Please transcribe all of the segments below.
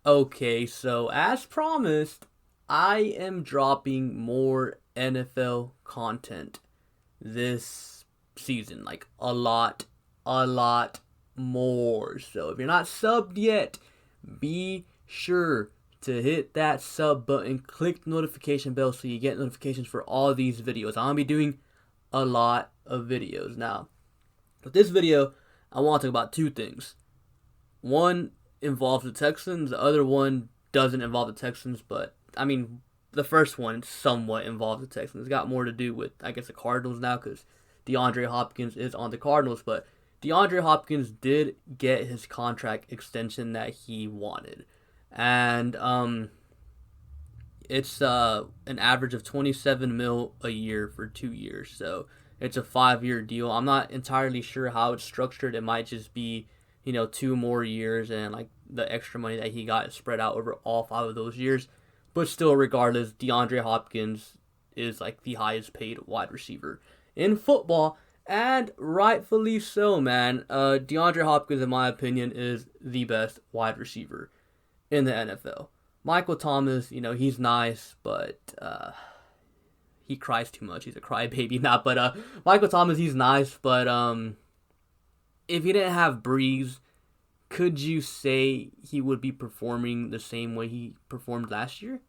Okay, so as promised, I am dropping more NFL content this season. Like a lot more. So if you're not subbed yet, be sure to hit that sub button, click the notification bell so you get notifications for all these videos. I'm gonna be doing a lot of videos. Now, with this video, I want to talk about two things. One involves the Texans, the other one doesn't involve the Texans, but I mean, the first one somewhat involves the Texans. It's got more to do with, I guess, the Cardinals now because DeAndre Hopkins is on the Cardinals, but DeAndre Hopkins did get his contract extension that he wanted. And it's an average of 27 mil a year for 2 years. So it's a 5 year deal. I'm not entirely sure how it's structured. It might just be, 2 more years and like the extra money that he got spread out over all 5 of those years. But still, regardless, DeAndre Hopkins is like the highest paid wide receiver in football, and rightfully so, man. DeAndre Hopkins, in my opinion, is the best wide receiver in the NFL. Michael Thomas, he's nice, but he cries too much. He's a crybaby, not. But Michael Thomas, he's nice, but if he didn't have Breeze, could you say he would be performing the same way he performed last year?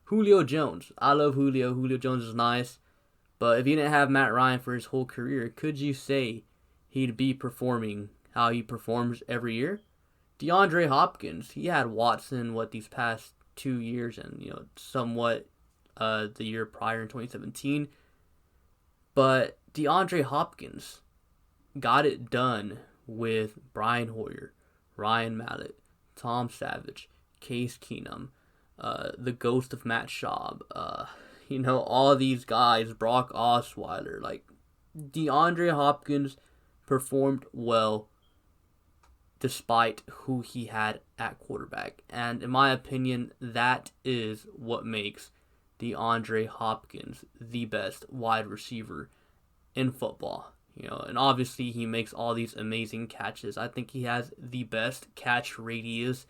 Julio Jones, I love Julio. Julio Jones is nice, but if he didn't have Matt Ryan for his whole career, could you say he'd be performing how he performs every year? DeAndre Hopkins, he had Watson these past 2 years, and somewhat the year prior in 2017. But DeAndre Hopkins got it done with Brian Hoyer, Ryan Mallett, Tom Savage, Case Keenum, the ghost of Matt Schaub, all these guys, Brock Osweiler. Like, DeAndre Hopkins performed well despite who he had at quarterback. And in my opinion, that is what makes DeAndre Hopkins the best wide receiver in football. And obviously he makes all these amazing catches. I think he has the best catch radius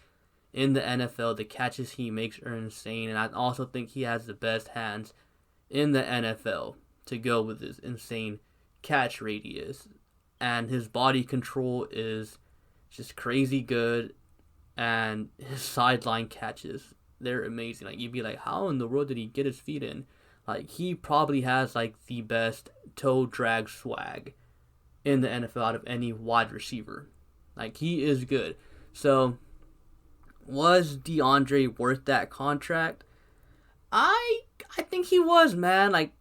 in the NFL. The catches he makes are insane, and I also think he has the best hands in the NFL to go with his insane catch radius. And his body control is just crazy good, and his sideline catches, they're amazing. Like, you'd be like, how in the world did he get his feet in? Like, he probably has like the best toe drag swag in the NFL out of any wide receiver. Like, he is good. So, was DeAndre worth that contract? I think he was, man. Like,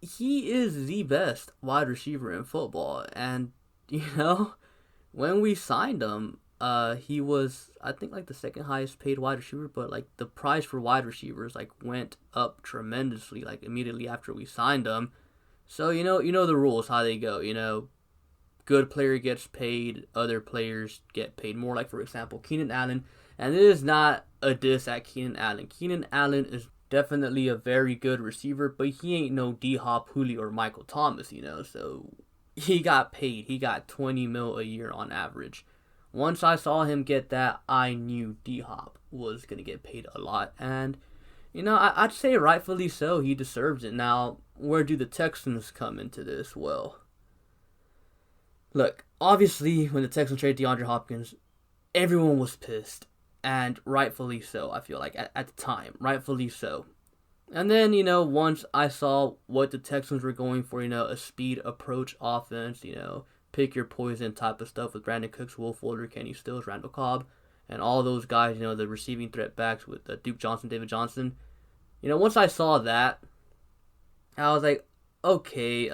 he is the best wide receiver in football, and when we signed him, he was, I think, like the second highest paid wide receiver, but like the price for wide receivers like went up tremendously like immediately after we signed him. So the rules, how they go. Good player gets paid, other players get paid more. Like, for example, Keenan Allen, and it is not a diss at Keenan Allen. Keenan Allen is definitely a very good receiver, but he ain't no D-Hop, Julio, or Michael Thomas, so he got paid. He got 20 mil a year on average. Once I saw him get that, I knew D-Hop was going to get paid a lot. And, I'd say rightfully so. He deserves it. Now, where do the Texans come into this? Well, look, obviously, when the Texans traded DeAndre Hopkins, everyone was pissed. And rightfully so, I feel like, at the time. Rightfully so. And then, once I saw what the Texans were going for, a speed approach offense, pick your poison type of stuff with Brandon Cooks, Will Fuller, Kenny Stills, Randall Cobb, and all those guys, the receiving threat backs with Duke Johnson, David Johnson. Once I saw that, I was like, okay,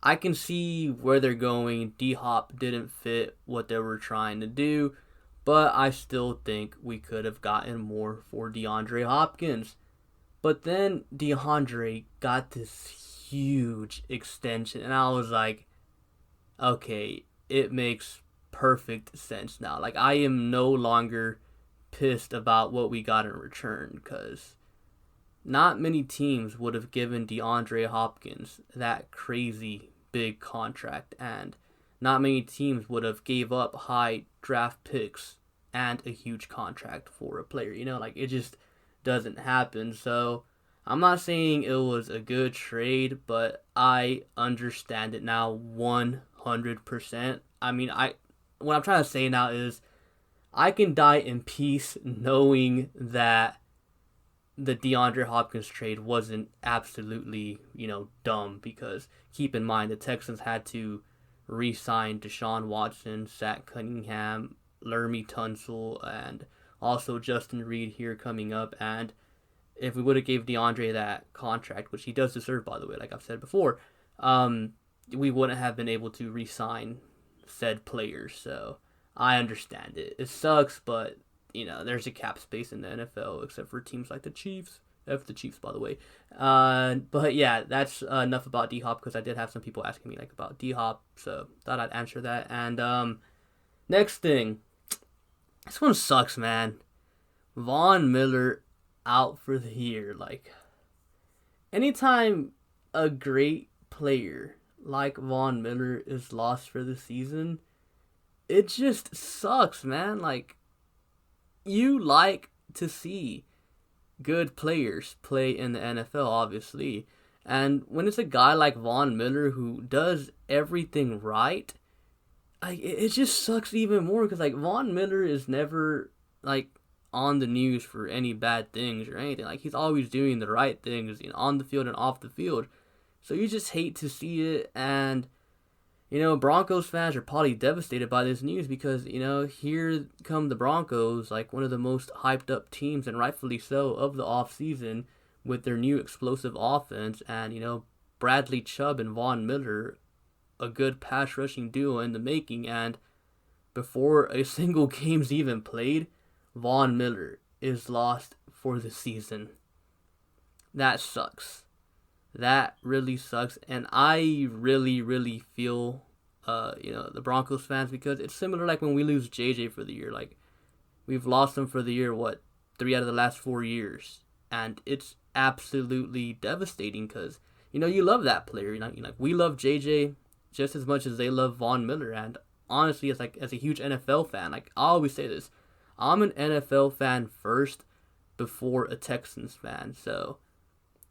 I can see where they're going. D-Hop didn't fit what they were trying to do, but I still think we could have gotten more for DeAndre Hopkins. But then DeAndre got this huge extension, and I was like, okay, it makes perfect sense now. Like, I am no longer pissed about what we got in return, because not many teams would have given DeAndre Hopkins that crazy big contract, and not many teams would have gave up high draft picks and a huge contract for a player. Like it just doesn't happen. So I'm not saying it was a good trade, but I understand it now 100%. I mean, what I'm trying to say now is I can die in peace knowing that the Deandre Hopkins trade wasn't absolutely, dumb, because keep in mind the Texans had to re-sign Deshaun Watson, Zach Cunningham, Lermy Tunsil, and also Justin Reed here coming up. And if we would have gave Deandre that contract, which he does deserve, by the way, like I've said before, we wouldn't have been able to re-sign said players. So I understand it. It sucks, but there's a cap space in the NFL, except for teams like the Chiefs. F the Chiefs, by the way. But yeah, that's enough about D-Hop, because I did have some people asking me about D-Hop, so thought I'd answer that. And next thing, this one sucks, man. Von Miller out for the year. Anytime a great player like Von Miller is lost for the season, it just sucks, man. You like to see good players play in the NFL, obviously. And when it's a guy like Von Miller who does everything right, it just sucks even more, because Von Miller is never on the news for any bad things or anything. He's always doing the right things, on the field and off the field. So you just hate to see it. And Broncos fans are probably devastated by this news, because, here come the Broncos, one of the most hyped up teams, and rightfully so, of the offseason, with their new explosive offense. And, Bradley Chubb and Von Miller, a good pass rushing duo in the making. And before a single game's even played, Von Miller is lost for the season. That sucks. That really sucks, and I really, really feel, the Broncos fans, because it's similar when we lose JJ for the year. We've lost him for the year, 3 out of the last 4 years, and it's absolutely devastating, because, you love that player. We love JJ just as much as they love Von Miller, and honestly, as a huge NFL fan, I always say this, I'm an NFL fan first before a Texans fan, so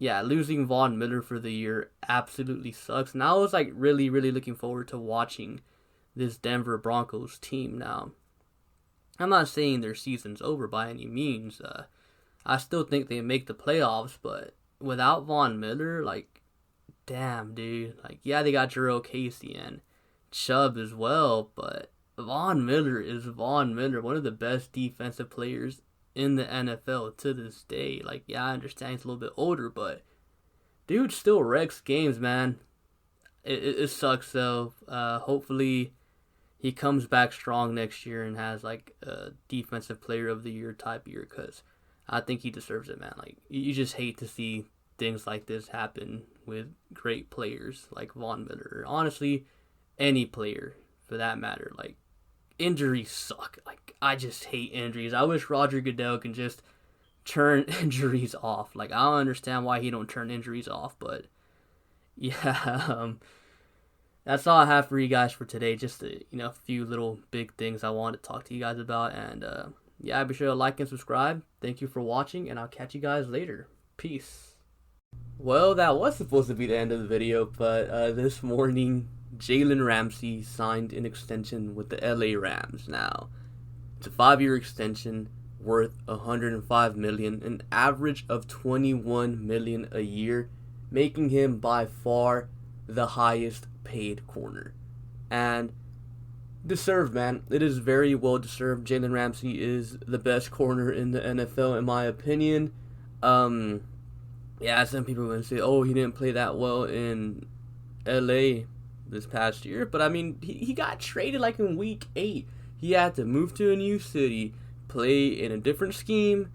yeah, losing Von Miller for the year absolutely sucks. And I was really, really looking forward to watching this Denver Broncos team. Now, I'm not saying their season's over by any means. I still think they make the playoffs, but without Von Miller, damn, dude. Yeah, they got Jurrell Casey and Chubb as well, but Von Miller is Von Miller, one of the best defensive players in the NFL to this day. Yeah, I understand he's a little bit older, but dude still wrecks games, man. It sucks though. Hopefully he comes back strong next year and has a defensive player of the year type year, because I think he deserves it, man. You just hate to see things like this happen with great players like Von Miller, or honestly any player for that matter. Injuries suck. I just hate injuries. I wish Roger Goodell can just turn injuries off. I don't understand why he don't turn injuries off, but yeah, that's all I have for you guys for today. Just a few little big things I wanted to talk to you guys about, and yeah, be sure to like and subscribe. Thank you for watching, and I'll catch you guys later. Peace. Well, that was supposed to be the end of the video, but this morning Jalen Ramsey signed an extension with the LA Rams. Now, it's a 5-year extension worth $105 million, an average of $21 million a year, making him by far the highest paid corner. And deserved, man. It is very well deserved. Jalen Ramsey is the best corner in the NFL, in my opinion. Yeah, some people are going to say, oh, he didn't play that well in LA this past year, but I mean, he got traded in week 8. He had to move to a new city, play in a different scheme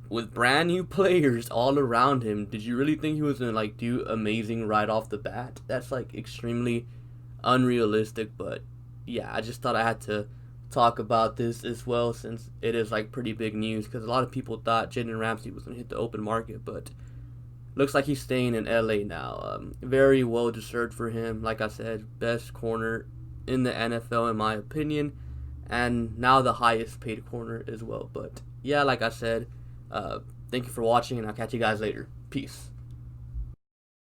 with brand new players all around him. Did you really think he was gonna do amazing right off the bat? That's extremely unrealistic. But yeah, I just thought I had to talk about this as well, since it is pretty big news, because a lot of people thought Jalen Ramsey was gonna hit the open market, but looks like he's staying in LA now. Very well deserved for him. Like I said, best corner in the NFL in my opinion. and now the highest paid corner as well. But yeah, like I said, thank you for watching, and I'll catch you guys later. Peace.